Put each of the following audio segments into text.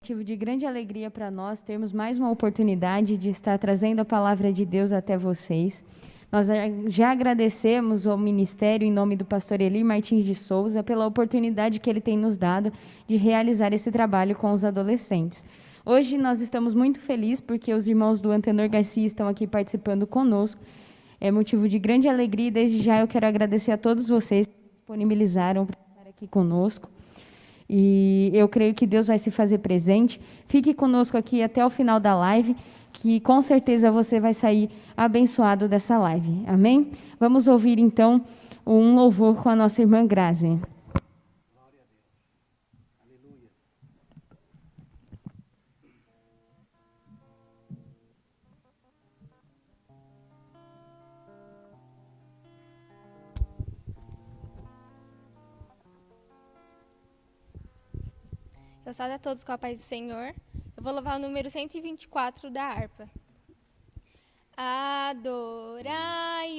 Motivo de grande alegria para nós termos mais uma oportunidade de estar trazendo a palavra de Deus até vocês. Nós já agradecemos ao ministério, em nome do pastor Eli Martins de Souza, pela oportunidade que ele tem nos dado de realizar esse trabalho com os adolescentes. Hoje nós estamos muito felizes porque os irmãos do Antenor Garcia estão aqui participando conosco. É motivo de grande alegria e desde já eu quero agradecer a todos vocês que disponibilizaram para estar aqui conosco. E eu creio que Deus vai se fazer presente. Fique conosco aqui até o final da live, que com certeza você vai sair abençoado dessa live. Amém? Vamos ouvir, então, um louvor com a nossa irmã Grazi. Eu saúdo a todos com a paz do Senhor. Eu vou louvar o número 124 da harpa. Adorai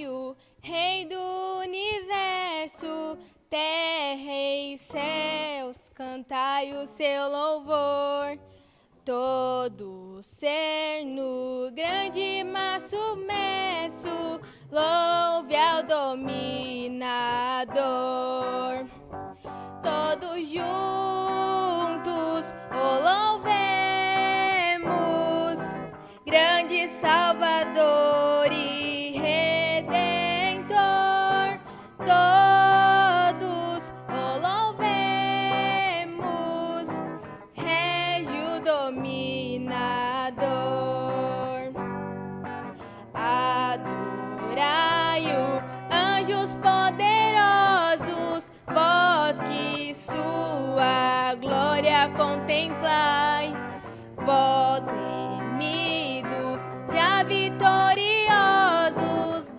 o Rei do Universo, terra e céus, cantai o seu louvor. Todo ser no grande mar submerso, louve ao dominador. Todos juntos o louvemos, grande Salvador e Redentor. Todos o louvemos, Régio dominador. Adorai-o, anjos poderosos, vós que sua glória contemplai, vós remidos, já vitoriosos,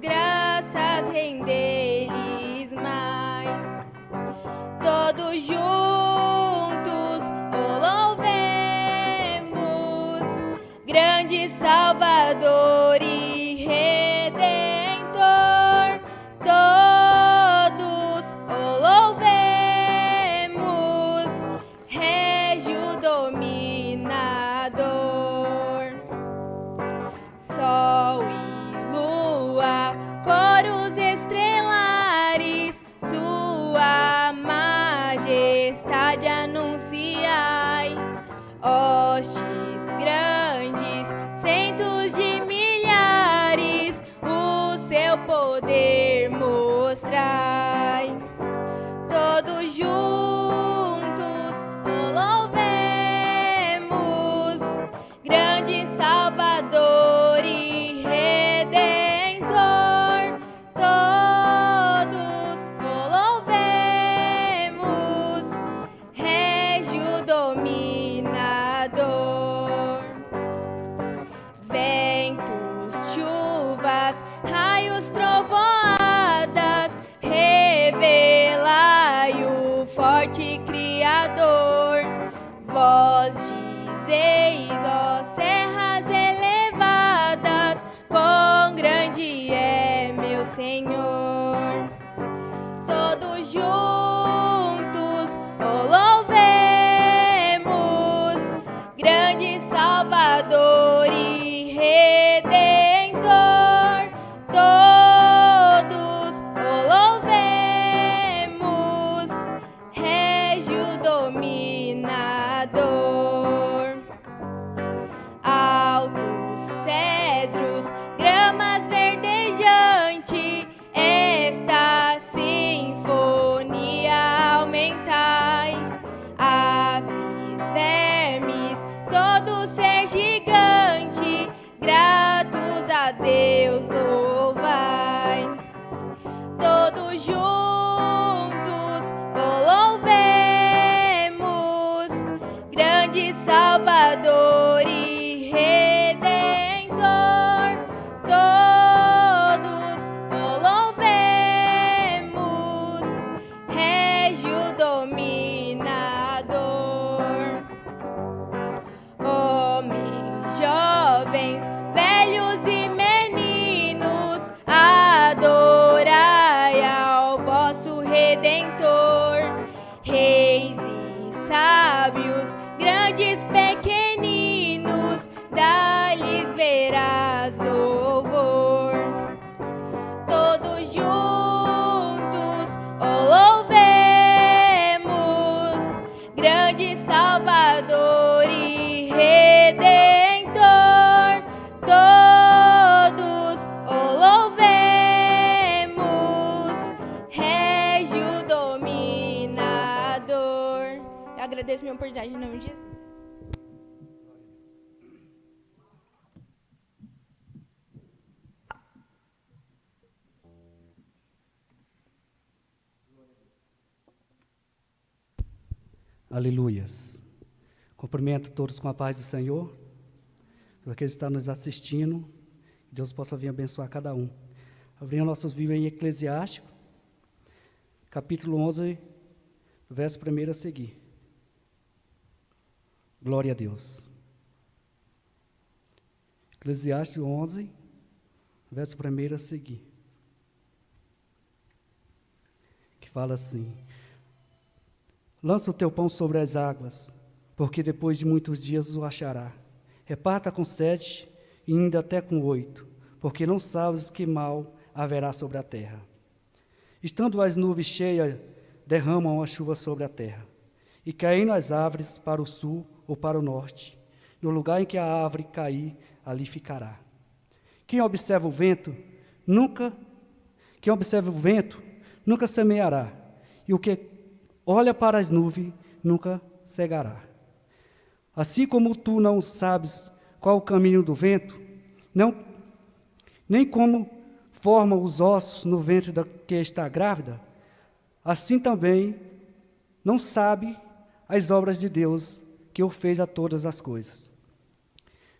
graças render-lhes mais. Todos juntos o louvemos, grande Salvador e Redentor. Todos o louvemos, Régio dominador. Sol e lua, coros estrelares, sua majestade anunciai. Hostes grandes, centos de milhares, o seu poder mostrai. Todos juntos o louvemos, grande Salvador e Redentor. Todos o louvemos, Régio dominador. Ventos, chuvas, raios, trovoadas, revelai o forte Criador. Vós dizeis, ó serras elevadas, quão grande é meu Senhor. Todos juntos o louvemos, grande Salvador e Redentor. Todos o louvemos, Régio dominador. Altos cedros, gramas verdejante, esta sinfonia aumentai. Aves, vermes, todo ser gigante, gratos a Deus louvai. Todos juntos o louvemos, grande Salvador e Redentor. Todos o louvemos, Régio dominador. Homens, jovens, velhos e meninos, agradeço a minha oportunidade em nome de Jesus. Aleluias. Cumprimento todos com a paz do Senhor. Aqueles que estão nos assistindo, que Deus possa vir abençoar cada um. Abrindo nossas Bíblias em Eclesiástico, capítulo 11, verso 1 a seguir. Glória a Deus. Eclesiástico 11, verso 1 a seguir. Que fala assim: lança o teu pão sobre as águas, porque depois de muitos dias o achará. Reparta com 7 e ainda até com 8, porque não sabes que mal haverá sobre a terra. Estando as nuvens cheias, derramam a chuva sobre a terra, e caindo as árvores para o sul ou para o norte, no lugar em que a árvore cair, ali ficará. Quem observa o vento nunca semeará, e o que olha para as nuvens nunca cegará. Assim como tu não sabes qual o caminho do vento, nem como formam os ossos no ventre da que está grávida, assim também não sabe as obras de Deus, que o fez a todas as coisas.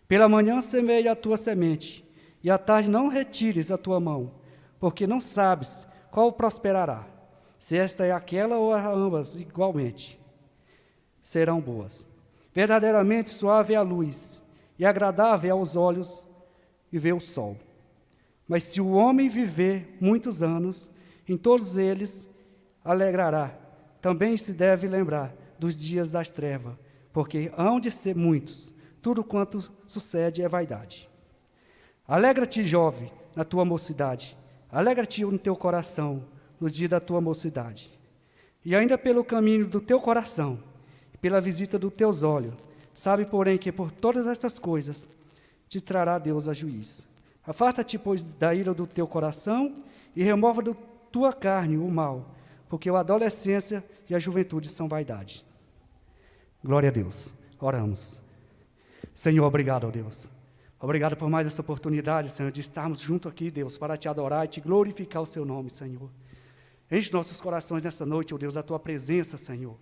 Pela manhã semeia a tua semente, e à tarde não retires a tua mão, porque não sabes qual prosperará, se esta é aquela ou ambas igualmente serão boas. Verdadeiramente suave é a luz, e agradável aos olhos e ver o sol. Mas se o homem viver muitos anos, em todos eles alegrará. Também se deve lembrar dos dias das trevas, porque hão de ser muitos. Tudo quanto sucede é vaidade. Alegra-te, jovem, na tua mocidade. Alegra-te no teu coração, no dia da tua mocidade. E ainda pelo caminho do teu coração, pela visita dos teus olhos, sabe, porém, que por todas estas coisas te trará Deus a juízo. Afasta-te, pois, da ira do teu coração e remova da tua carne o mal, porque a adolescência e a juventude são vaidade. Glória a Deus. Oramos. Senhor, obrigado, Deus. Obrigado por mais essa oportunidade, Senhor, de estarmos juntos aqui, Deus, para te adorar e te glorificar o seu nome, Senhor. Enche nossos corações nessa noite, ó Deus, a tua presença, Senhor.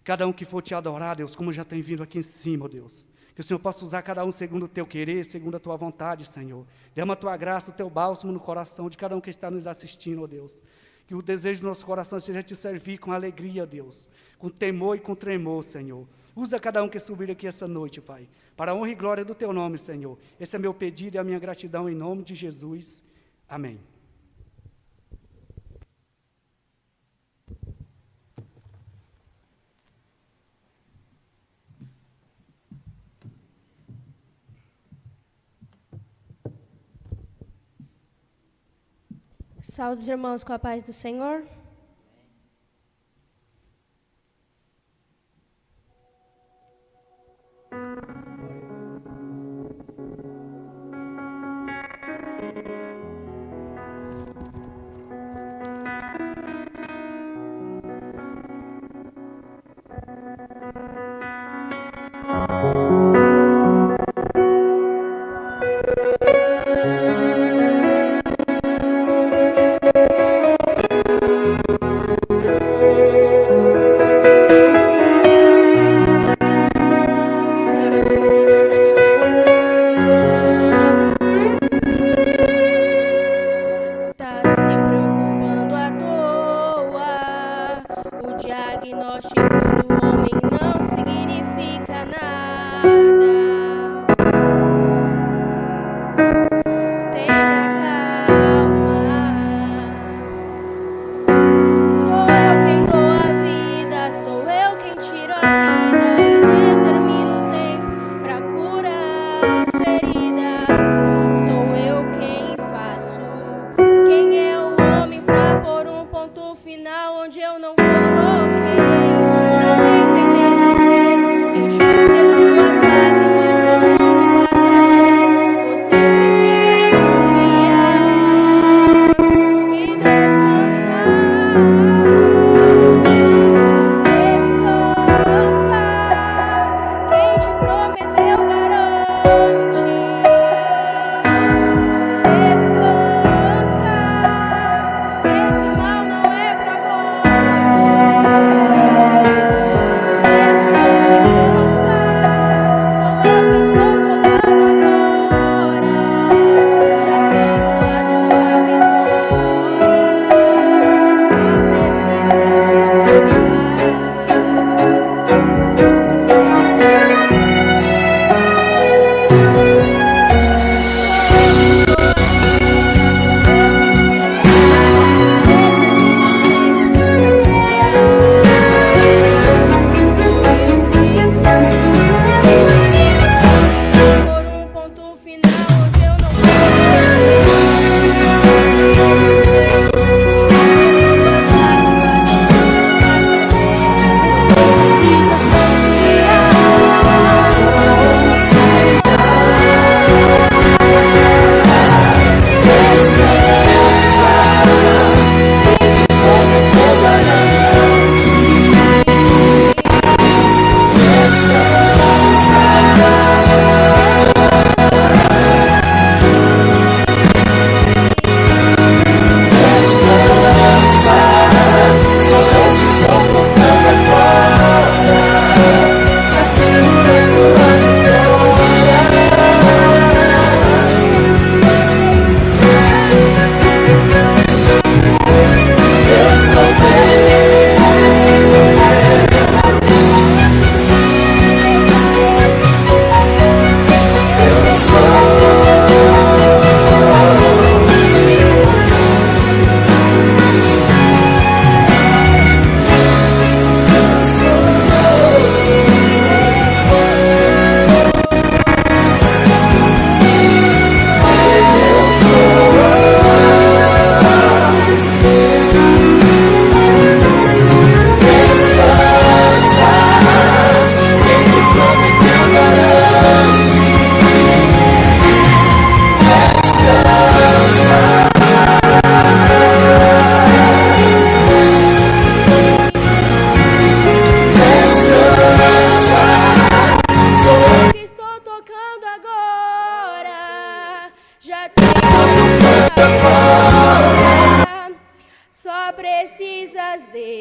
Cada um que for te adorar, Deus, como já tem vindo aqui em cima, ó Deus. Que o Senhor possa usar cada um segundo o teu querer, segundo a tua vontade, Senhor. Derrama a tua graça, o teu bálsamo no coração de cada um que está nos assistindo, ó Deus. Que o desejo do nosso coração seja te servir com alegria, Deus. Com temor e com tremor, Senhor. Usa cada um que subir aqui essa noite, Pai. Para a honra e glória do teu nome, Senhor. Esse é meu pedido e a minha gratidão em nome de Jesus. Amém. Saúde os irmãos com a paz do Senhor.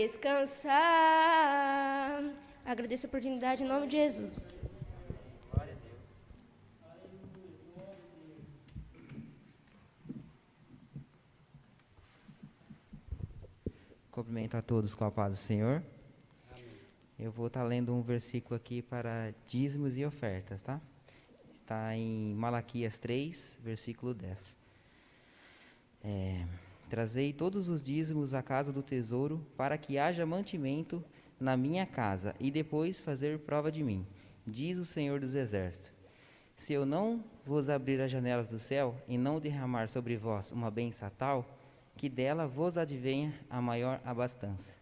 descansar. Agradeço a oportunidade em nome de Jesus. Cumprimento a todos com a paz do Senhor. Amém. Eu vou estar lendo um versículo aqui para dízimos e ofertas, tá? Está em Malaquias 3, versículo 10. Trazei todos os dízimos à casa do tesouro, para que haja mantimento na minha casa, e depois fazer prova de mim, diz o Senhor dos Exércitos. Se eu não vos abrir as janelas do céu, e não derramar sobre vós uma bênção tal, que dela vos advenha a maior abastança.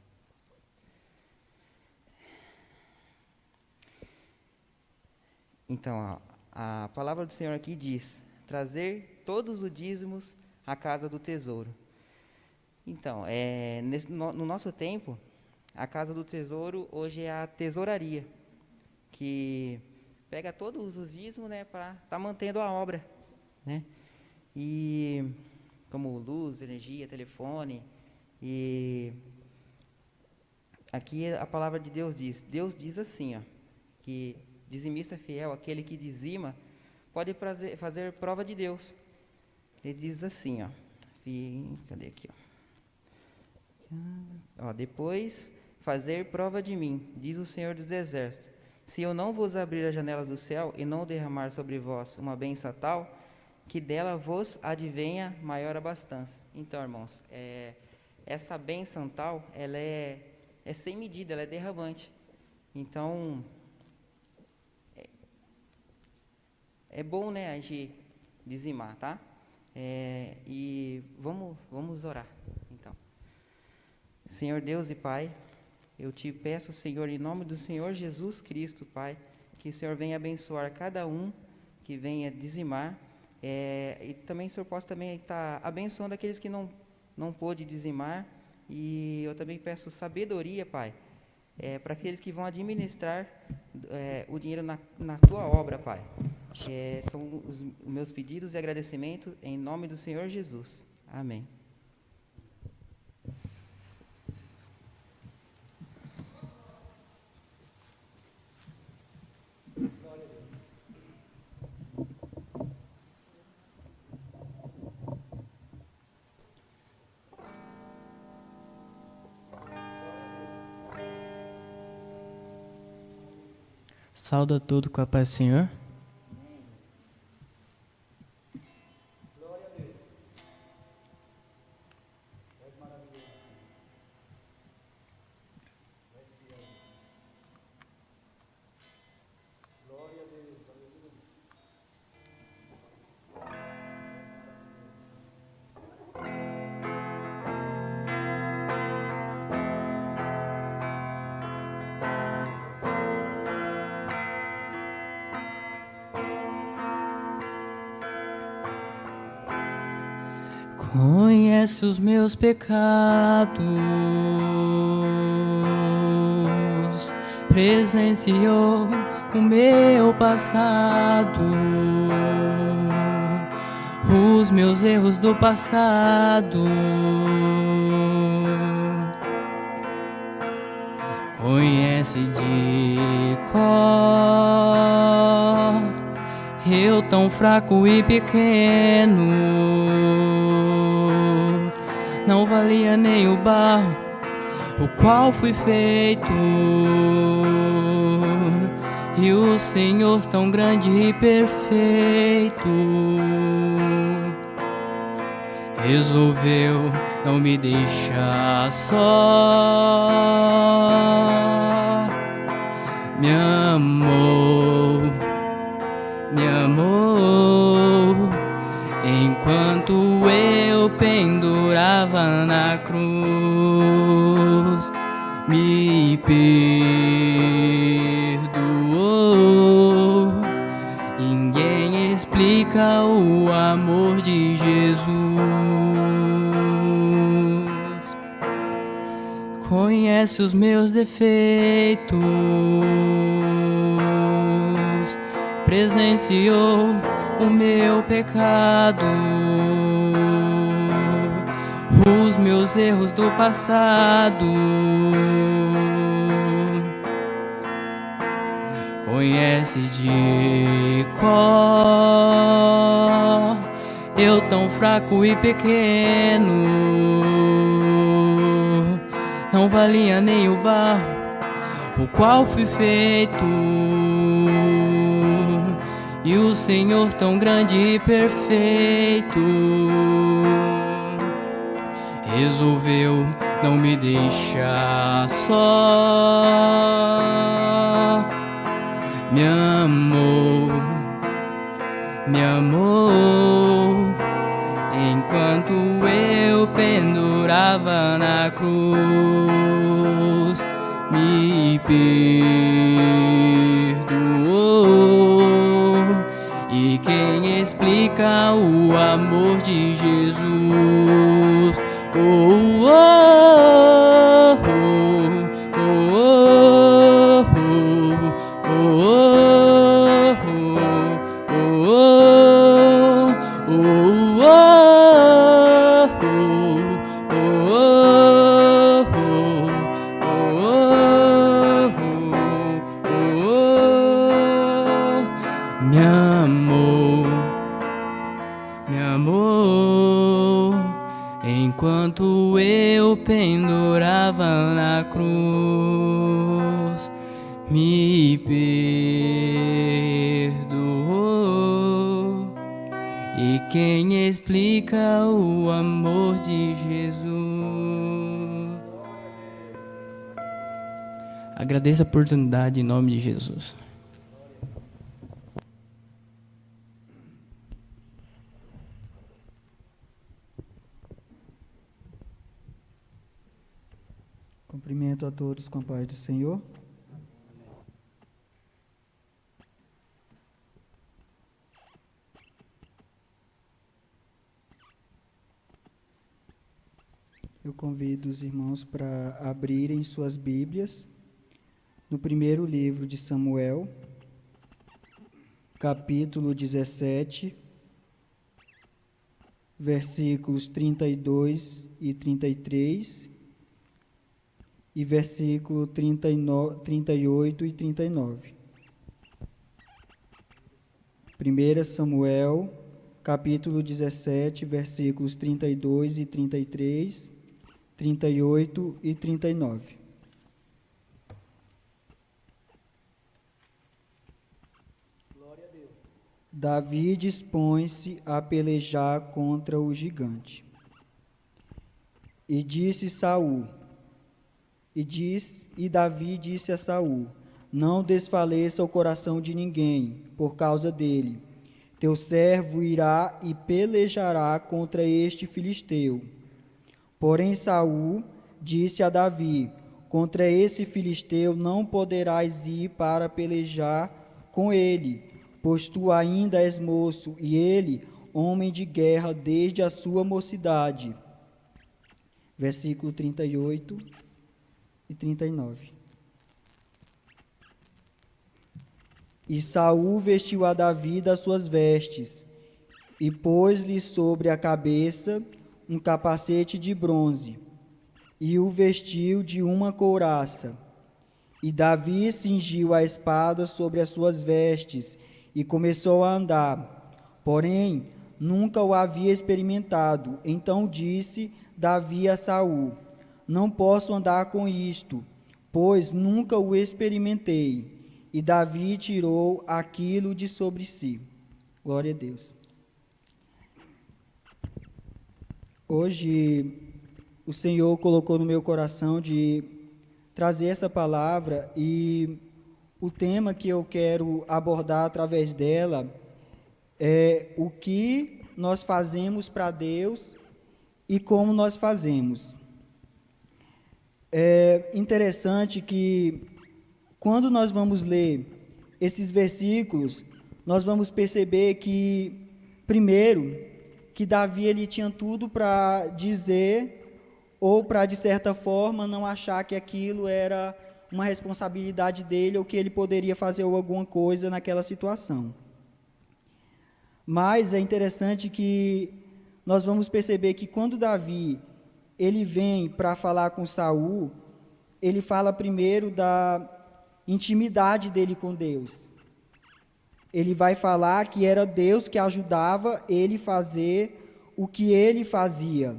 Então, a palavra do Senhor aqui diz, trazer todos os dízimos à casa do tesouro. Então, no nosso tempo, a casa do tesouro hoje é a tesouraria, que pega todos os dízimos, né, para estar mantendo a obra, né? E como luz, energia, telefone, e aqui a palavra de Deus diz assim, ó, que dizimista fiel, aquele que dizima, pode fazer prova de Deus. Ele diz assim, ó, cadê aqui, ó, depois fazer prova de mim, diz o Senhor dos Exércitos, se eu não vos abrir a janela do céu e não derramar sobre vós uma bênção tal, que dela vos advenha maior abastança. Então, irmãos, essa bênção tal, ela é sem medida, ela é derramante. Então, é bom, né, a gente dizimar, tá? E vamos orar, então. Senhor Deus e Pai, eu te peço, Senhor, em nome do Senhor Jesus Cristo, Pai, que o Senhor venha abençoar cada um que venha dizimar, e também o Senhor possa também estar abençoando aqueles que não pôde dizimar, e eu também peço sabedoria, Pai, para aqueles que vão administrar o dinheiro na Tua obra, Pai. São os meus pedidos e agradecimento em nome do Senhor Jesus. Amém. Sauda tudo com a paz do Senhor. Conhece os meus pecados, presenciou o meu passado, os meus erros do passado. Conhece de cor, eu tão fraco e pequeno, não valia nem o barro, o qual fui feito. E o Senhor tão grande e perfeito resolveu não me deixar só. Me amou enquanto eu pendurava na cruz, me perdoou. Ninguém explica o amor de Jesus. Conhece os meus defeitos, presenciou o meu pecado, os meus erros do passado. Conhece de cor, eu tão fraco e pequeno, não valia nem o barro, o qual fui feito. E o Senhor tão grande e perfeito resolveu não me deixar só. Me amou enquanto eu pendurava na cruz. Me perdoou. E quem explica o amor de Jesus? Oh, oh, oh, oh, oh, oh, oh, me amou, enquanto eu pendurava na cruz, me perdoou. E quem explica o amor de Jesus? Agradeço a oportunidade em nome de Jesus. Cumprimento a todos com a paz do Senhor. Eu convido os irmãos para abrirem suas Bíblias no primeiro livro de Samuel, capítulo 17, versículos 32 e 33, e versículo 38 e 39. 1 Samuel, capítulo 17, versículos 32 e 33, 38 e 39. Glória a Deus. Davi dispõe-se a pelejar contra o gigante. E disse Saul, e Davi disse a Saul: não desfaleça o coração de ninguém por causa dele. Teu servo irá e pelejará contra este filisteu. Porém Saul disse a Davi: contra esse filisteu não poderás ir para pelejar com ele, pois tu ainda és moço, e ele, homem de guerra desde a sua mocidade. Versículo 38 e 39. E Saul vestiu a Davi das suas vestes, e pôs-lhe sobre a cabeça um capacete de bronze, e o vestiu de uma couraça. E Davi cingiu a espada sobre as suas vestes, e começou a andar. Porém, nunca o havia experimentado. Então disse Davi a Saul: não posso andar com isto, pois nunca o experimentei. E Davi tirou aquilo de sobre si. Glória a Deus. Hoje, o Senhor colocou no meu coração de trazer essa palavra, e o tema que eu quero abordar através dela é o que nós fazemos para Deus e como nós fazemos. É interessante que, quando nós vamos ler esses versículos, nós vamos perceber que, primeiro, que Davi ele tinha tudo para dizer, ou para, de certa forma, não achar que aquilo era uma responsabilidade dele, ou que ele poderia fazer alguma coisa naquela situação. Mas é interessante que nós vamos perceber que, quando Davi ele vem para falar com Saul, ele fala primeiro da intimidade dele com Deus. Ele vai falar que era Deus que ajudava ele fazer o que ele fazia.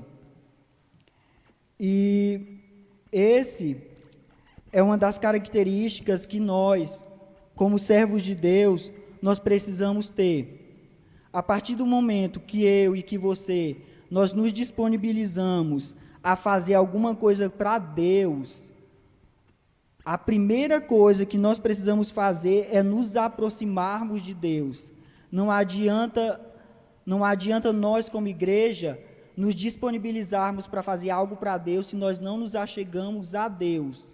E esse é uma das características que nós, como servos de Deus, nós precisamos ter. A partir do momento que eu e que você, nós nos disponibilizamos a fazer alguma coisa para Deus, a primeira coisa que nós precisamos fazer é nos aproximarmos de Deus. Não adianta nós, como igreja, nos disponibilizarmos para fazer algo para Deus se nós não nos achegamos a Deus.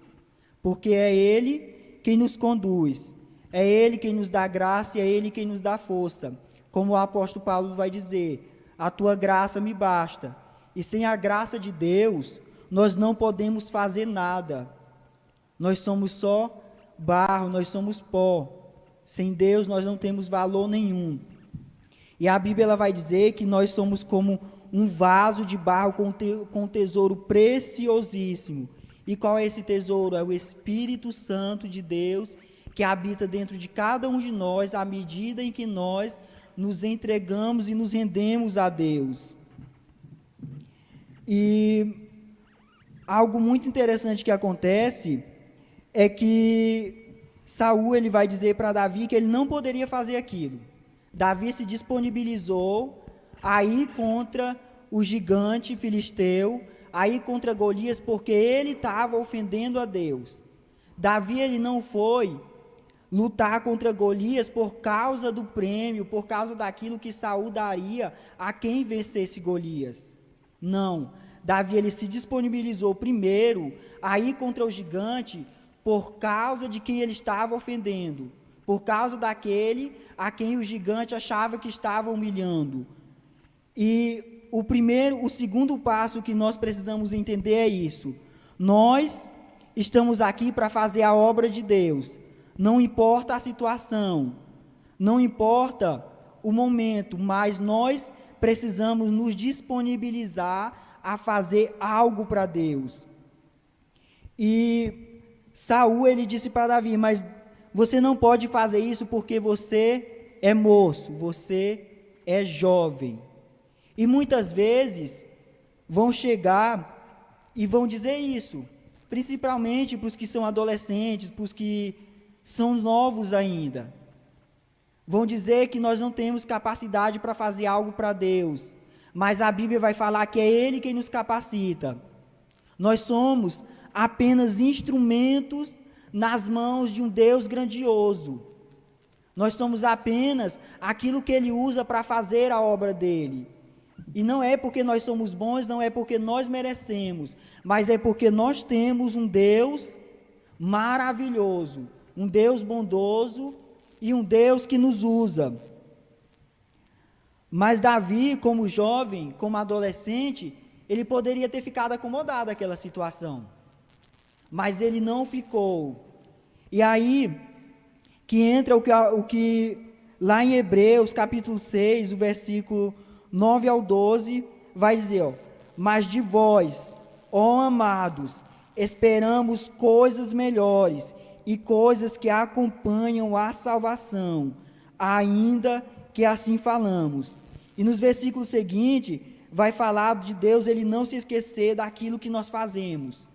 Porque é Ele quem nos conduz, é Ele quem nos dá graça e é Ele quem nos dá força. Como o apóstolo Paulo vai dizer, a tua graça me basta. E sem a graça de Deus, nós não podemos fazer nada. Nós somos só barro, nós somos pó. Sem Deus nós não temos valor nenhum. E a Bíblia ela vai dizer que nós somos como um vaso de barro com um tesouro preciosíssimo. E qual é esse tesouro? É o Espírito Santo de Deus que habita dentro de cada um de nós à medida em que nós nos entregamos e nos rendemos a Deus. E algo muito interessante que acontece é que Saul ele vai dizer para Davi que ele não poderia fazer aquilo. Davi se disponibilizou a ir contra o gigante filisteu, a ir contra Golias, porque ele estava ofendendo a Deus. Davi ele não foi lutar contra Golias por causa do prêmio, por causa daquilo que Saul daria a quem vencesse Golias. Não, Davi ele se disponibilizou primeiro a ir contra o gigante por causa de quem ele estava ofendendo, por causa daquele a quem o gigante achava que estava humilhando. E o segundo passo que nós precisamos entender é isso. Nós estamos aqui para fazer a obra de Deus. Não importa a situação, não importa o momento, mas nós precisamos nos disponibilizar a fazer algo para Deus. E Saul ele disse para Davi, mas você não pode fazer isso porque você é moço, você é jovem. E muitas vezes vão chegar e vão dizer isso, principalmente para os que são adolescentes, para os que são novos ainda. Vão dizer que nós não temos capacidade para fazer algo para Deus, mas a Bíblia vai falar que é Ele quem nos capacita. Nós somos apenas instrumentos nas mãos de um Deus grandioso. Nós somos apenas aquilo que Ele usa para fazer a obra dEle. E não é porque nós somos bons, não é porque nós merecemos, mas é porque nós temos um Deus maravilhoso, um Deus bondoso e um Deus que nos usa. Mas Davi, como jovem, como adolescente, ele poderia ter ficado acomodado àquela situação. Mas ele não ficou. E aí que entra o que lá em Hebreus, capítulo 6, o versículo 9 ao 12, vai dizer, mas de vós, ó amados, esperamos coisas melhores e coisas que acompanham a salvação, ainda que assim falamos. E nos versículos seguintes, vai falar de Deus, ele não se esquecer daquilo que nós fazemos.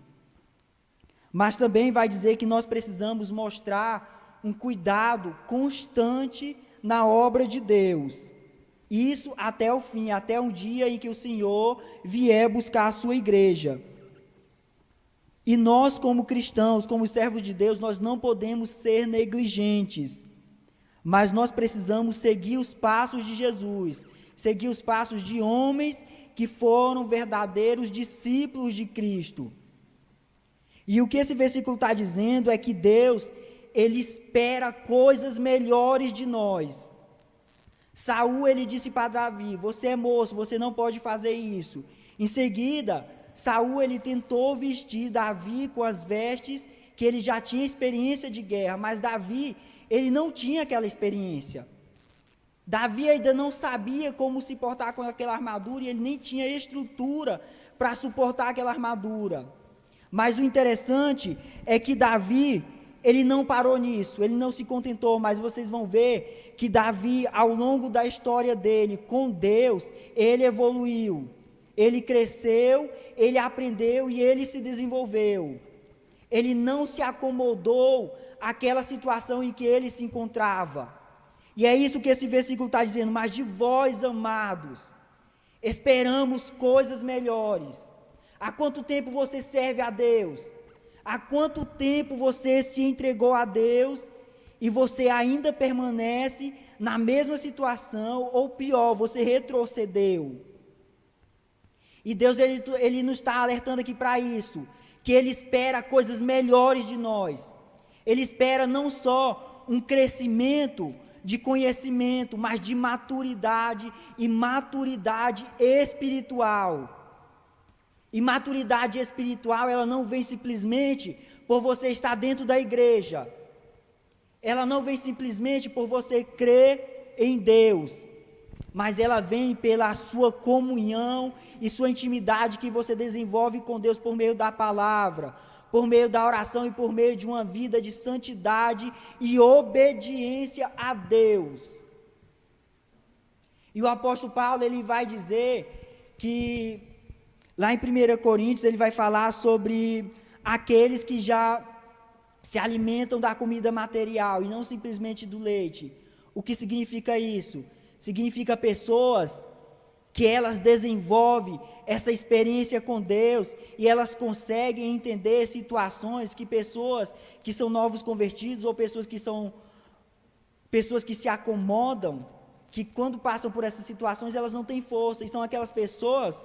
Mas também vai dizer que nós precisamos mostrar um cuidado constante na obra de Deus. Isso até o fim, até um dia em que o Senhor vier buscar a sua igreja. E nós, como cristãos, como servos de Deus, nós não podemos ser negligentes, mas nós precisamos seguir os passos de Jesus, seguir os passos de homens que foram verdadeiros discípulos de Cristo. E o que esse versículo está dizendo é que Deus, Ele espera coisas melhores de nós. Saul, ele disse para Davi, você é moço, você não pode fazer isso. Em seguida, Saul, ele tentou vestir Davi com as vestes que ele já tinha experiência de guerra, mas Davi, ele não tinha aquela experiência. Davi ainda não sabia como se portar com aquela armadura e ele nem tinha estrutura para suportar aquela armadura. Mas o interessante é que Davi, ele não parou nisso, ele não se contentou, mas vocês vão ver que Davi, ao longo da história dele com Deus, ele evoluiu, ele cresceu, ele aprendeu e ele se desenvolveu. Ele não se acomodou àquela situação em que ele se encontrava. E é isso que esse versículo está dizendo: mas de vós, amados, esperamos coisas melhores. Há quanto tempo você serve a Deus? Há quanto tempo você se entregou a Deus e você ainda permanece na mesma situação, ou pior, você retrocedeu? E Deus, ele nos está alertando aqui para isso, que Ele espera coisas melhores de nós. Ele espera não só um crescimento de conhecimento, mas de maturidade e maturidade espiritual. E maturidade espiritual, ela não vem simplesmente por você estar dentro da igreja. Ela não vem simplesmente por você crer em Deus, mas ela vem pela sua comunhão e sua intimidade que você desenvolve com Deus por meio da palavra, por meio da oração e por meio de uma vida de santidade e obediência a Deus. E o apóstolo Paulo, ele vai dizer que, lá em 1 Coríntios, ele vai falar sobre aqueles que já se alimentam da comida material e não simplesmente do leite. O que significa isso? Significa pessoas que elas desenvolvem essa experiência com Deus e elas conseguem entender situações que pessoas que são novos convertidos ou pessoas que se acomodam, que quando passam por essas situações elas não têm força, e são aquelas pessoas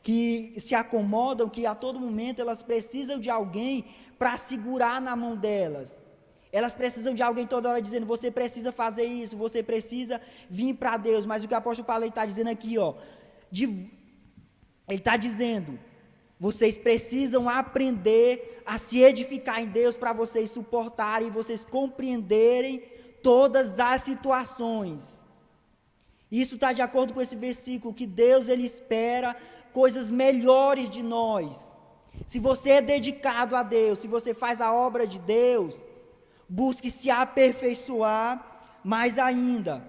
que se acomodam, que a todo momento elas precisam de alguém para segurar na mão delas. Elas precisam de alguém toda hora dizendo: você precisa fazer isso, você precisa vir para Deus. Mas o que o apóstolo Paulo está dizendo aqui, ele está dizendo: vocês precisam aprender a se edificar em Deus para vocês suportarem e vocês compreenderem todas as situações. Isso está de acordo com esse versículo, que Deus, ele espera coisas melhores de nós. Se você é dedicado a Deus, se você faz a obra de Deus, busque se aperfeiçoar mais ainda.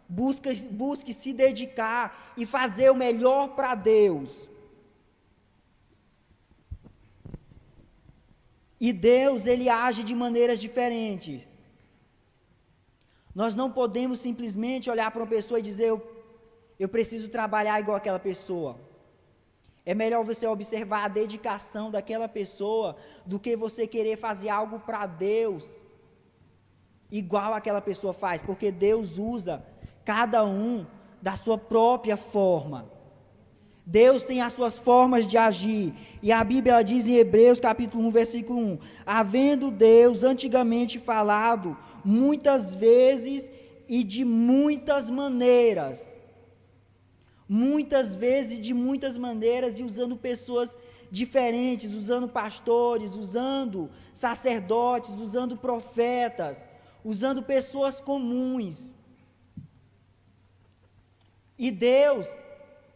Busque se dedicar e fazer o melhor para Deus. E Deus, ele age de maneiras diferentes. Nós não podemos simplesmente olhar para uma pessoa e dizer: eu preciso trabalhar igual aquela pessoa. É melhor você observar a dedicação daquela pessoa do que você querer fazer algo para Deus igual aquela pessoa faz, porque Deus usa cada um da sua própria forma. Deus tem as suas formas de agir, e a Bíblia diz em Hebreus capítulo 1, versículo 1, havendo Deus antigamente falado muitas vezes e de muitas maneiras, e usando pessoas diferentes, usando pastores, usando sacerdotes, usando profetas, usando pessoas comuns. E Deus,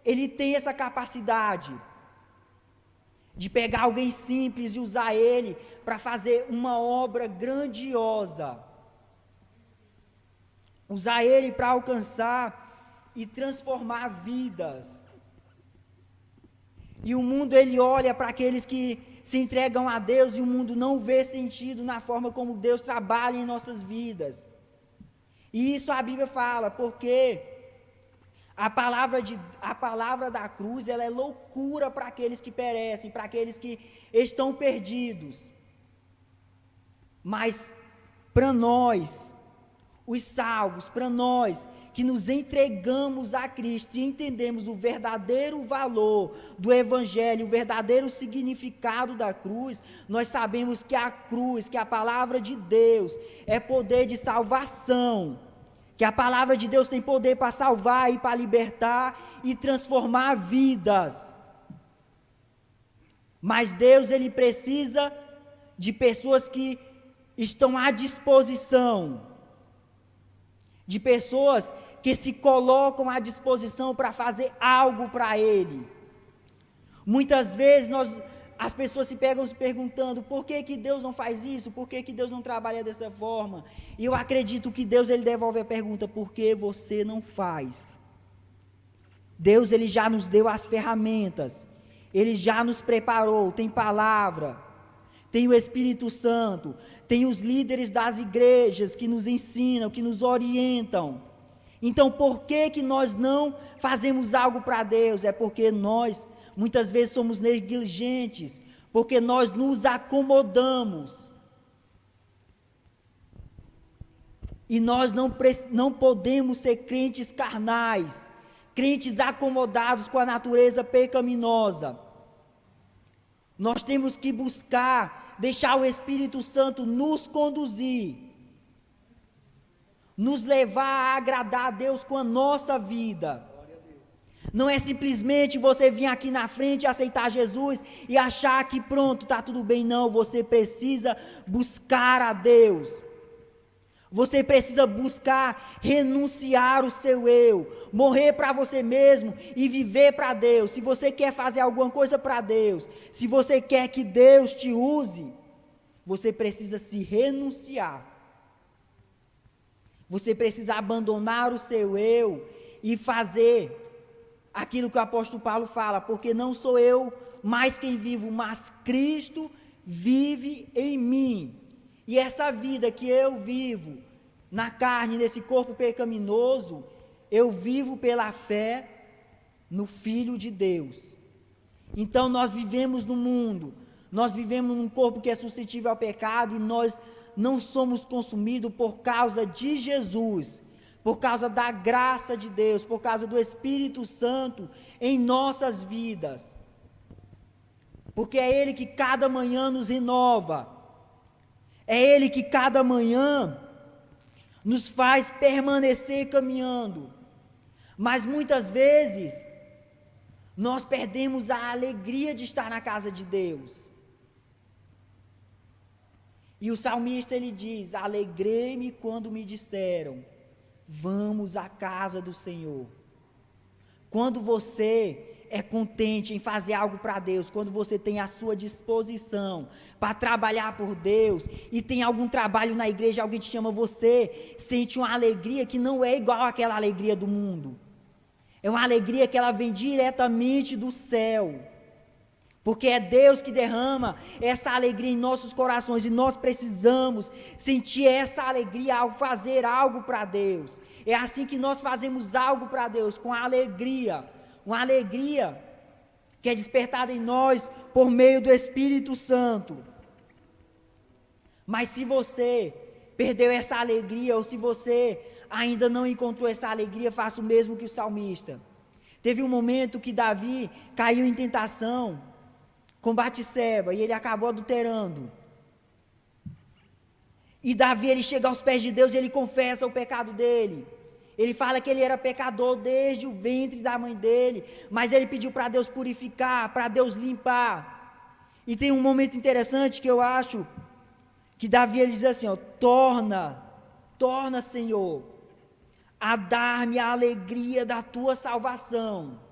ele tem essa capacidade de pegar alguém simples e usar ele para fazer uma obra grandiosa. Usar ele para alcançar e transformar vidas. E o mundo, ele olha para aqueles que se entregam a Deus e o mundo não vê sentido na forma como Deus trabalha em nossas vidas. E isso a Bíblia fala, porque a palavra da cruz, ela é loucura para aqueles que perecem, para aqueles que estão perdidos. Mas para nós, os salvos, para nós que nos entregamos a Cristo e entendemos o verdadeiro valor do Evangelho, o verdadeiro significado da cruz, nós sabemos que a cruz, que a palavra de Deus é poder de salvação, que a palavra de Deus tem poder para salvar e para libertar e transformar vidas. Mas Deus, ele precisa de pessoas que estão à disposição, de pessoas que se colocam à disposição para fazer algo para Ele. Muitas vezes as pessoas se pegam se perguntando, por que Deus não faz isso? Por que Deus não trabalha dessa forma? E eu acredito que Deus, Ele devolve a pergunta, por que você não faz? Deus, Ele já nos deu as ferramentas, Ele já nos preparou, tem palavra, tem o Espírito Santo, tem os líderes das igrejas que nos ensinam, que nos orientam. Então, por que nós não fazemos algo para Deus? É porque nós, muitas vezes, somos negligentes, porque nós nos acomodamos. E nós não podemos ser crentes carnais, crentes acomodados com a natureza pecaminosa. Nós temos que buscar, deixar o Espírito Santo nos conduzir, nos levar a agradar a Deus com a nossa vida. Não é simplesmente você vir aqui na frente, aceitar Jesus e achar que pronto, está tudo bem. Não, você precisa buscar a Deus. Você precisa buscar renunciar o seu eu, morrer para você mesmo e viver para Deus. Se você quer fazer alguma coisa para Deus, se você quer que Deus te use, você precisa se renunciar. Você precisa abandonar o seu eu e fazer aquilo que o apóstolo Paulo fala, porque não sou eu mais quem vivo, mas Cristo vive em mim. E essa vida que eu vivo na carne, nesse corpo pecaminoso, eu vivo pela fé no Filho de Deus. Então nós vivemos no mundo, nós vivemos num corpo que é suscetível ao pecado e nós não somos consumidos por causa de Jesus, por causa da graça de Deus, por causa do Espírito Santo em nossas vidas. Porque é Ele que cada manhã nos renova, é Ele que cada manhã nos faz permanecer caminhando. Mas muitas vezes, nós perdemos a alegria de estar na casa de Deus. E o salmista ele diz, alegrei-me quando me disseram, vamos à casa do Senhor. Quando você é contente em fazer algo para Deus, quando você tem a sua disposição para trabalhar por Deus, e tem algum trabalho na igreja, alguém te chama, você sente uma alegria que não é igual àquela alegria do mundo. É uma alegria que ela vem diretamente do céu. Porque é Deus que derrama essa alegria em nossos corações, e nós precisamos sentir essa alegria ao fazer algo para Deus. É assim que nós fazemos algo para Deus, com alegria, uma alegria que é despertada em nós por meio do Espírito Santo. Mas se você perdeu essa alegria, ou se você ainda não encontrou essa alegria, faça o mesmo que o salmista. Teve um momento que Davi caiu em tentação com Batseba, e ele acabou adulterando. E Davi, ele chega aos pés de Deus e ele confessa o pecado dele. Ele fala que ele era pecador desde o ventre da mãe dele, mas ele pediu para Deus purificar, para Deus limpar. E tem um momento interessante que eu acho, que Davi ele diz assim, ó, torna Senhor, a dar-me a alegria da tua salvação.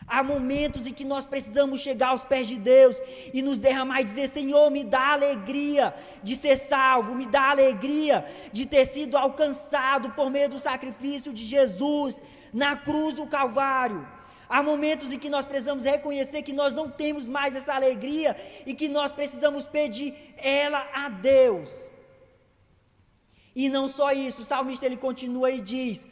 Há momentos em que nós precisamos chegar aos pés de Deus e nos derramar e dizer, Senhor, me dá a alegria de ser salvo, me dá a alegria de ter sido alcançado por meio do sacrifício de Jesus na cruz do Calvário. Há momentos em que nós precisamos reconhecer que nós não temos mais essa alegria e que nós precisamos pedir ela a Deus. E não só isso, o salmista ele continua e diz,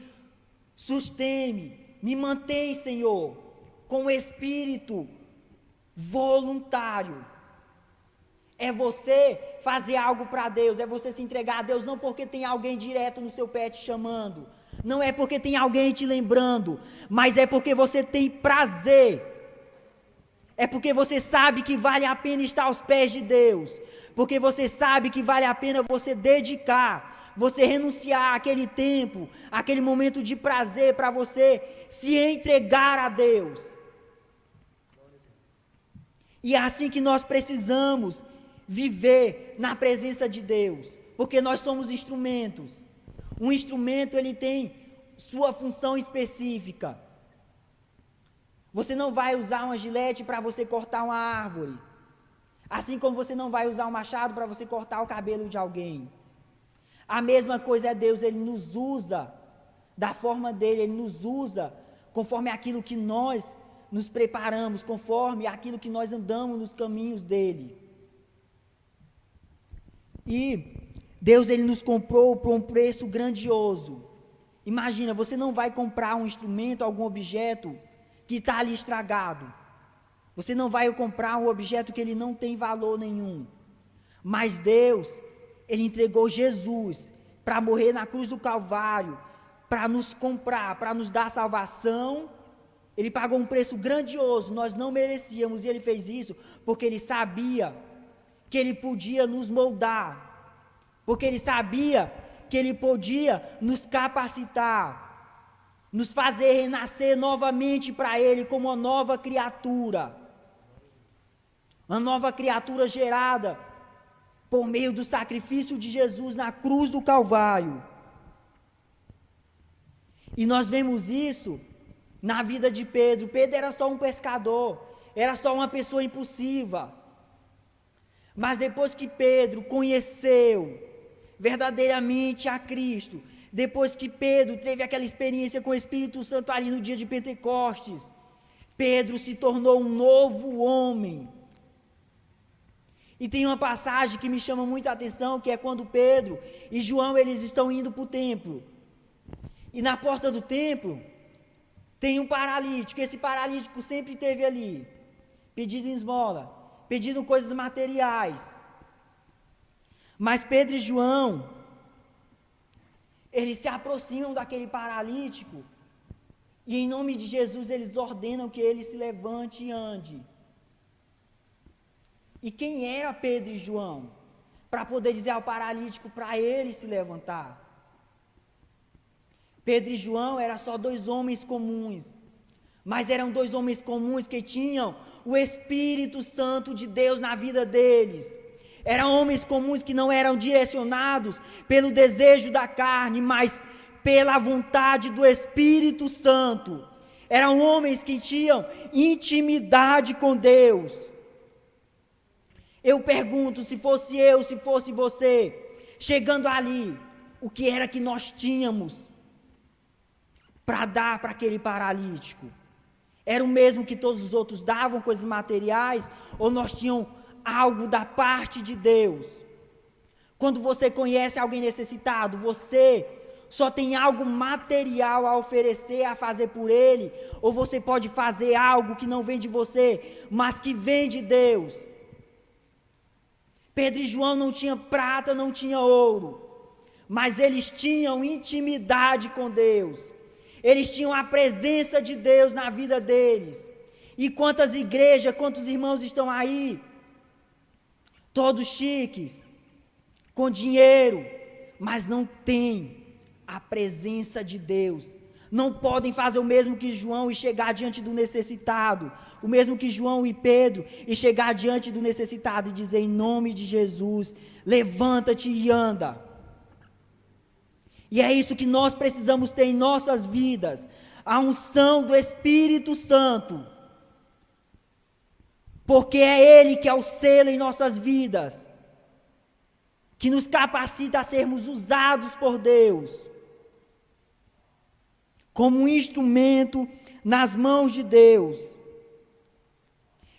sustém-me, me mantém, Senhor, com o espírito voluntário. É você fazer algo para Deus, é você se entregar a Deus, não porque tem alguém direto no seu pé te chamando, não é porque tem alguém te lembrando, mas é porque você tem prazer, é porque você sabe que vale a pena estar aos pés de Deus, porque você sabe que vale a pena você dedicar, você renunciar àquele tempo, aquele momento de prazer para você se entregar a Deus. E é assim que nós precisamos viver na presença de Deus, porque nós somos instrumentos. Um instrumento ele tem sua função específica. Você não vai usar uma gilete para você cortar uma árvore. Assim como você não vai usar um machado para você cortar o cabelo de alguém. A mesma coisa é Deus, Ele nos usa da forma dEle, Ele nos usa conforme aquilo que nós nos preparamos, conforme aquilo que nós andamos nos caminhos dEle. E Deus, Ele nos comprou por um preço grandioso. Imagina, você não vai comprar um instrumento, algum objeto que está ali estragado. Você não vai comprar um objeto que ele não tem valor nenhum. Mas Deus, Ele entregou Jesus para morrer na cruz do Calvário, para nos comprar, para nos dar salvação. Ele pagou um preço grandioso, nós não merecíamos, e Ele fez isso porque Ele sabia que Ele podia nos moldar, porque Ele sabia que Ele podia nos capacitar, nos fazer renascer novamente para Ele como uma nova criatura. Uma nova criatura gerada por meio do sacrifício de Jesus na cruz do Calvário. E nós vemos isso na vida de Pedro. Pedro era só um pescador, era só uma pessoa impulsiva. Mas depois que Pedro conheceu verdadeiramente a Cristo, depois que Pedro teve aquela experiência com o Espírito Santo ali no dia de Pentecostes, Pedro se tornou um novo homem. E tem uma passagem que me chama muita atenção, que é quando Pedro e João, eles estão indo para o templo. E na porta do templo, tem um paralítico. Esse paralítico sempre esteve ali, pedindo esmola, pedindo coisas materiais. Mas Pedro e João, eles se aproximam daquele paralítico, e em nome de Jesus, eles ordenam que ele se levante e ande. E quem era Pedro e João? Para poder dizer ao paralítico para ele se levantar. Pedro e João eram só dois homens comuns, mas eram dois homens comuns que tinham o Espírito Santo de Deus na vida deles. Eram homens comuns que não eram direcionados pelo desejo da carne, mas pela vontade do Espírito Santo. Eram homens que tinham intimidade com Deus. Eu pergunto, se fosse eu, se fosse você, chegando ali, o que era que nós tínhamos para dar para aquele paralítico? Era o mesmo que todos os outros davam, coisas materiais, ou nós tínhamos algo da parte de Deus? Quando você conhece alguém necessitado, você só tem algo material a oferecer, a fazer por ele, ou você pode fazer algo que não vem de você, mas que vem de Deus? Pedro e João não tinham prata, não tinham ouro, mas eles tinham intimidade com Deus. Eles tinham a presença de Deus na vida deles. E quantas igrejas, quantos irmãos estão aí, todos chiques, com dinheiro, mas não têm a presença de Deus. Não podem fazer o mesmo que João e chegar diante do necessitado, o mesmo que João e Pedro, e chegar diante do necessitado e dizer: em nome de Jesus, levanta-te e anda. E é isso que nós precisamos ter em nossas vidas, a unção do Espírito Santo, porque é Ele que é o selo em nossas vidas, que nos capacita a sermos usados por Deus, como um instrumento nas mãos de Deus.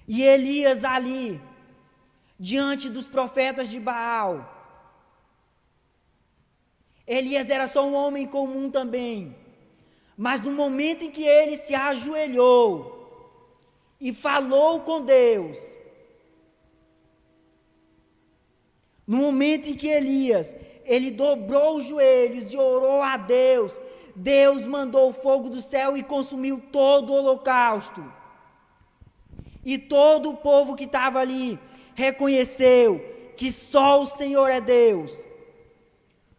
E Elias ali, diante dos profetas de Baal, Elias era só um homem comum também, mas no momento em que ele se ajoelhou e falou com Deus, no momento em que Elias, ele dobrou os joelhos e orou a Deus, Deus mandou o fogo do céu e consumiu todo o holocausto. E todo o povo que estava ali reconheceu que só o Senhor é Deus.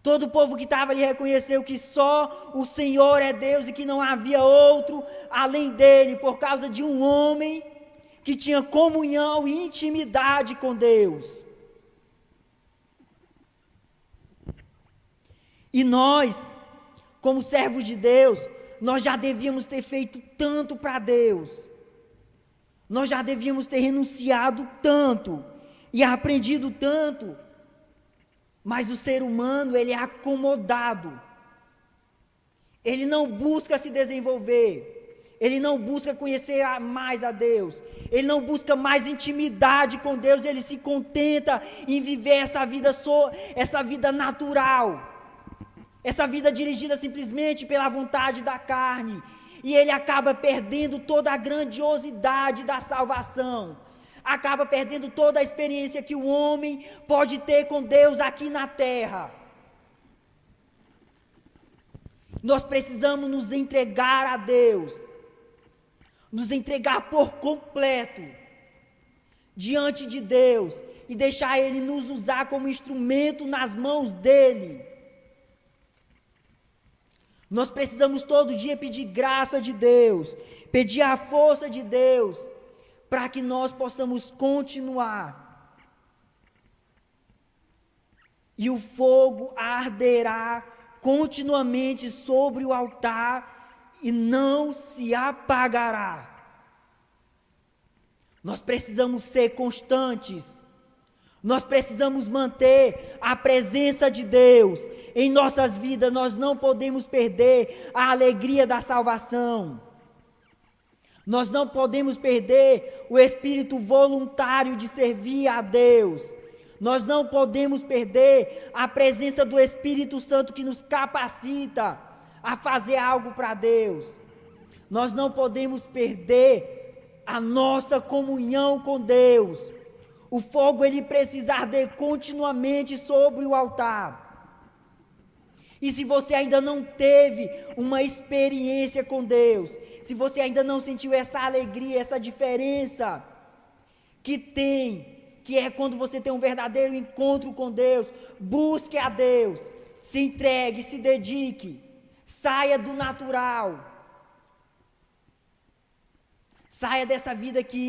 Todo o povo que estava ali reconheceu que só o Senhor é Deus e que não havia outro além dele, por causa de um homem que tinha comunhão e intimidade com Deus. E nós, como servos de Deus, nós já devíamos ter feito tanto para Deus. Nós já devíamos ter renunciado tanto e aprendido tanto. Mas o ser humano, ele é acomodado. Ele não busca se desenvolver. Ele não busca conhecer mais a Deus. Ele não busca mais intimidade com Deus. Ele se contenta em viver essa vida natural. Essa vida dirigida simplesmente pela vontade da carne. E ele acaba perdendo toda a grandiosidade da salvação. Acaba perdendo toda a experiência que o homem pode ter com Deus aqui na terra. Nós precisamos nos entregar a Deus. Nos entregar por completo diante de Deus e deixar Ele nos usar como instrumento nas mãos dEle. Nós precisamos todo dia pedir graça de Deus, pedir a força de Deus, para que nós possamos continuar. E o fogo arderá continuamente sobre o altar e não se apagará. Nós precisamos ser constantes. Nós precisamos manter a presença de Deus em nossas vidas. Nós não podemos perder a alegria da salvação. Nós não podemos perder o espírito voluntário de servir a Deus. Nós não podemos perder a presença do Espírito Santo que nos capacita a fazer algo para Deus. Nós não podemos perder a nossa comunhão com Deus. O fogo, ele precisa arder continuamente sobre o altar. E se você ainda não teve uma experiência com Deus, se você ainda não sentiu essa alegria, essa diferença que é quando você tem um verdadeiro encontro com Deus, busque a Deus, se entregue, se dedique, saia do natural, saia dessa vida que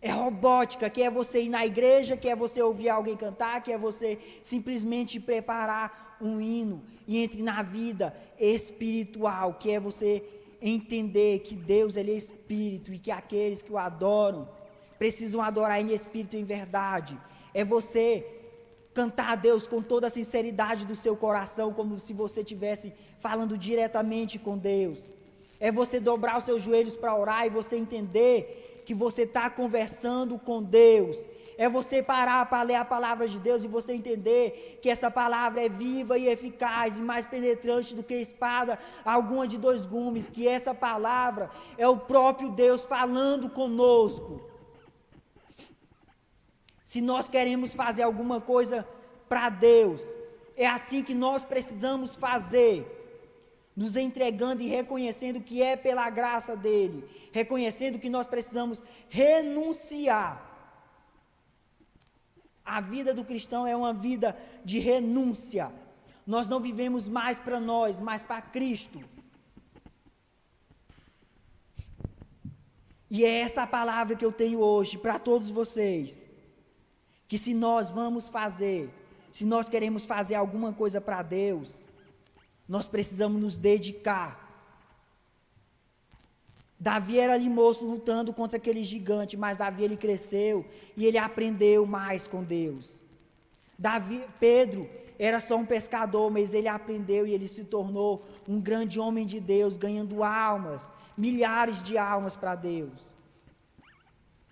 é robótica, que é você ir na igreja, que é você ouvir alguém cantar, que é você simplesmente preparar um hino, e entre na vida espiritual, que é você entender que Deus, ele é espírito, e que aqueles que o adoram precisam adorar em espírito e em verdade. É você cantar a Deus com toda a sinceridade do seu coração, como se você estivesse falando diretamente com Deus. É você dobrar os seus joelhos para orar e você entender que você está conversando com Deus. É você parar para ler a palavra de Deus e você entender que essa palavra é viva e eficaz e mais penetrante do que espada alguma de 2 gumes, que essa palavra é o próprio Deus falando conosco. Se nós queremos fazer alguma coisa para Deus, é assim que nós precisamos fazer, nos entregando e reconhecendo que é pela graça dEle, reconhecendo que nós precisamos renunciar. A vida do cristão é uma vida de renúncia. Nós não vivemos mais para nós, mas para Cristo. E é essa a palavra que eu tenho hoje para todos vocês. Que se nós vamos fazer, se nós queremos fazer alguma coisa para Deus, nós precisamos nos dedicar. Davi era ali moço lutando contra aquele gigante, mas Davi ele cresceu e ele aprendeu mais com Deus. Pedro era só um pescador, mas ele aprendeu e ele se tornou um grande homem de Deus, ganhando almas, milhares de almas para Deus.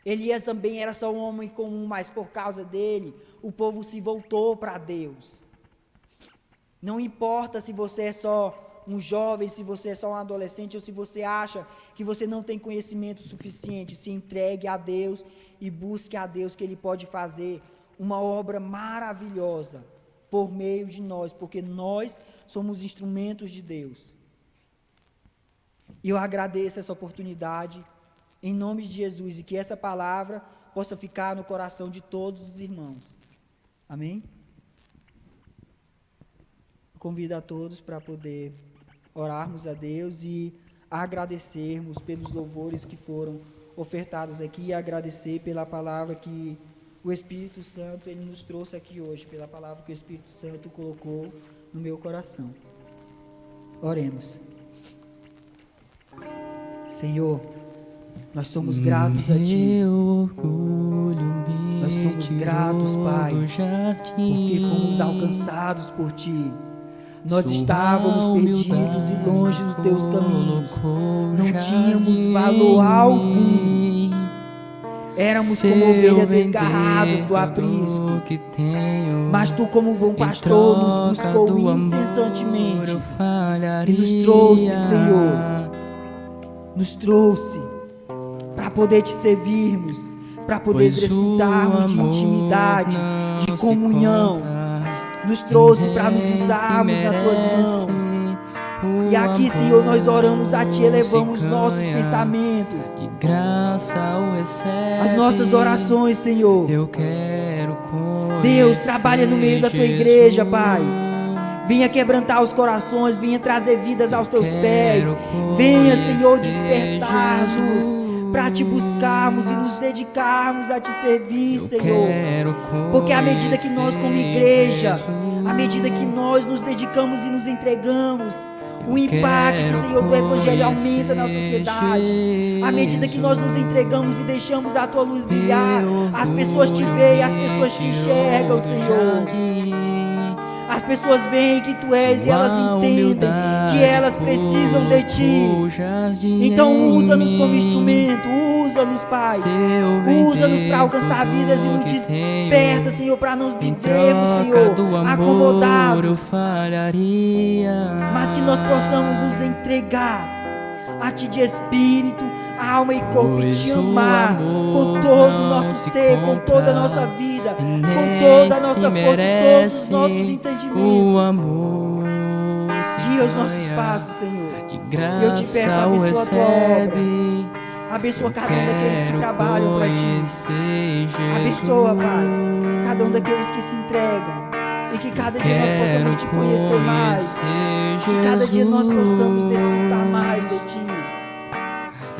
Elias também era só um homem comum, mas por causa dele, o povo se voltou para Deus. Não importa se você é só um jovem, se você é só um adolescente, ou se você acha que você não tem conhecimento suficiente, se entregue a Deus e busque a Deus, que Ele pode fazer uma obra maravilhosa por meio de nós, porque nós somos instrumentos de Deus. E eu agradeço essa oportunidade, em nome de Jesus, e que essa palavra possa ficar no coração de todos os irmãos. Amém? Eu convido a todos para poder orarmos a Deus e agradecermos pelos louvores que foram ofertados aqui e agradecer pela palavra que o Espírito Santo ele nos trouxe aqui hoje, pela palavra que o Espírito Santo colocou no meu coração. Oremos. Senhor, nós somos gratos a Ti. Nós somos gratos, Pai, porque fomos alcançados por Ti. Nós estávamos perdidos e longe dos Teus caminhos. Não tínhamos valor algum. Éramos como ovelhas desgarradas do aprisco. Mas Tu, como um bom pastor, nos buscou incessantemente e nos trouxe, Senhor. Nos trouxe para poder Te servirmos, para poder desfrutarmos de intimidade, de comunhão. Nos trouxe para nos usarmos nas Tuas mãos. E aqui, Senhor, nós oramos a Ti, elevamos nossos pensamentos, as nossas orações, Senhor. Deus, trabalha no meio da Tua igreja, Pai. Venha quebrantar os corações, venha trazer vidas aos Teus pés. Venha, Senhor, despertar-nos para Te buscarmos e nos dedicarmos a Te servir, Senhor. Porque à medida que nós, como igreja, à medida que nós nos dedicamos e nos entregamos, o impacto, Senhor, do Evangelho aumenta na sociedade. À medida que nós nos entregamos e deixamos a Tua luz brilhar, as pessoas Te veem, as pessoas Te enxergam, Senhor. As pessoas veem que Tu és e elas entendem que elas precisam de Ti. Então usa-nos como instrumento, usa-nos, Pai. Usa-nos para alcançar vidas e nos desperta, Senhor, para não vivermos, Senhor, acomodados. Mas que nós possamos nos entregar a Ti de espírito, alma e corpo e Te amar com todo o nosso ser, com toda a nossa vida, com toda a nossa força e todos os nossos entendimentos. Guia os nossos passos, Senhor. E eu Te peço, abençoa a Tua obra. Abençoa cada um daqueles que trabalham para Ti. Abençoa, Pai, cada um daqueles que se entregam. E que cada dia nós possamos Te conhecer mais. Que cada dia nós possamos desfrutar mais de Ti.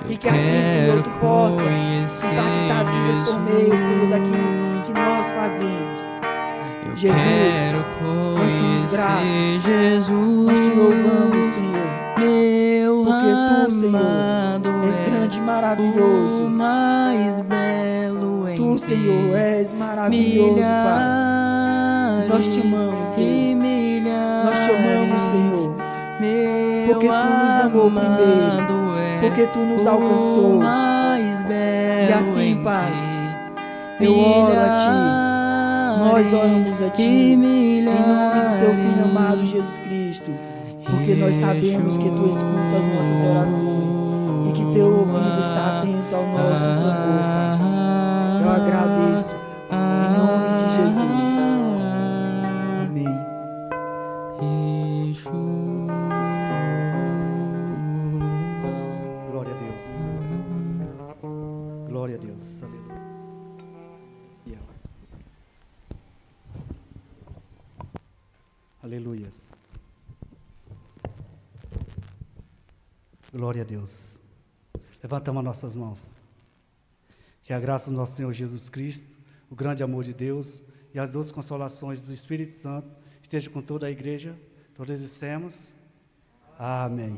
E que assim, Senhor, Tu possa impactar vidas por meio, Senhor, daquilo que nós fazemos. Jesus, nós somos gratos. Nós Te louvamos, Senhor. Porque Tu, Senhor, és grande e maravilhoso. Tu, Senhor, és maravilhoso, Pai. Nós Te amamos, Deus. Nós Te amamos, Senhor. Porque Tu nos amou primeiro. Porque Tu nos alcançou. E assim, Pai, eu oro a Ti. Nós oramos a Ti. Em nome do Teu Filho amado Jesus Cristo. Porque nós sabemos que Tu escuta as nossas orações. E que Teu ouvido está atento ao nosso clamor, Pai. Eu agradeço. Em nome de Jesus. Amém. Glória a Deus. Glória a Deus. Aleluia. Aleluias. Glória a Deus. Levantamos as nossas mãos. Que a graça do nosso Senhor Jesus Cristo, o grande amor de Deus e as doces consolações do Espírito Santo esteja com toda a igreja. Todos dissemos amém.